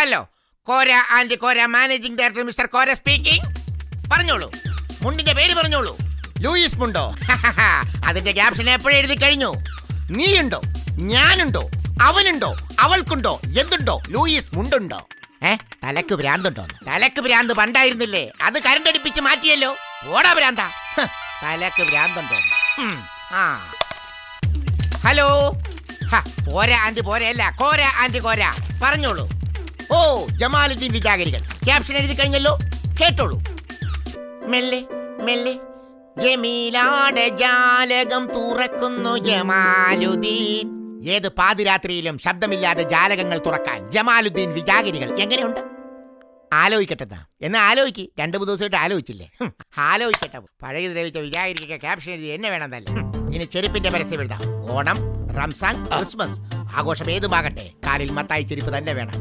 Hello, Kora and Kora managing director mister Kora speaking. പറഞ്ഞോളൂ, മുണ്ടിന്റെ പേര് പറഞ്ഞോളൂ. ലൂയിസ് മുണ്ടോ? അതിന്റെ ക്യാപ്ഷൻ എപ്പോഴും എഴുതി കഴിഞ്ഞു. നീയുണ്ടോ, ഞാനുണ്ടോ, അവനുണ്ടോ, അവൾക്കുണ്ടോ, എന്തുണ്ടോ, ലൂയിസ് മുണ്ടുണ്ടോ? തലക്ക് ഭ്രാന്തുണ്ടോ? തലക്ക് ഭ്രാന്ത് പണ്ടായിരുന്നില്ലേ, അത് കരണ്ടടിപ്പിച്ച് മാറ്റിയല്ലോ. ഓടാ ഭ്രാന്ത, തലക്ക് ഭ്രാന്തുണ്ടോ? ഹലോ, പോര ആൻഡ് പോരയല്ല, കോര ആൻഡ് കോര. പറഞ്ഞോളൂ. ഓ, ജമാലുദ്ദീൻ വിജാഗിരികൾ ക്യാപ്ഷൻ എഴുതി കഴിഞ്ഞല്ലോ, കേട്ടോളൂ. മെല്ലെ മെല്ലെ ജമീലാടെ ജാലകം തുറക്കുന്നു ജമാലുദ്ദീൻ. ഏത് പാതിരാത്രിയിലും ശബ്ദമില്ലാതെ ജാലകങ്ങൾ തുറക്കാൻ ജമാലുദ്ദീൻ വിജാഗിരികൾ. എങ്ങനെയുണ്ട്? ആലോചിക്കട്ടെ എന്നാ ആലോചിക്ക്. 2-3 ദിവസമായിട്ട് ആലോചിച്ചില്ലേ? ആലോചിക്കട്ടെ. പഴയത് ദ്രവിച്ച വിജാഗിരിക്ക് ക്യാപ്ഷൻ എഴുതി എന്നെ വേണമെന്നല്ലേ. ഇനി ചെരുപ്പിന്റെ പരസ്യം എഴുതാം. ഓണം, റംസാൻ, ക്രിസ്മസ് ആഘോഷം ഏതുമാകട്ടെ, കാലിൽ മത്തായി ചെരുപ്പ് തന്നെ വേണം.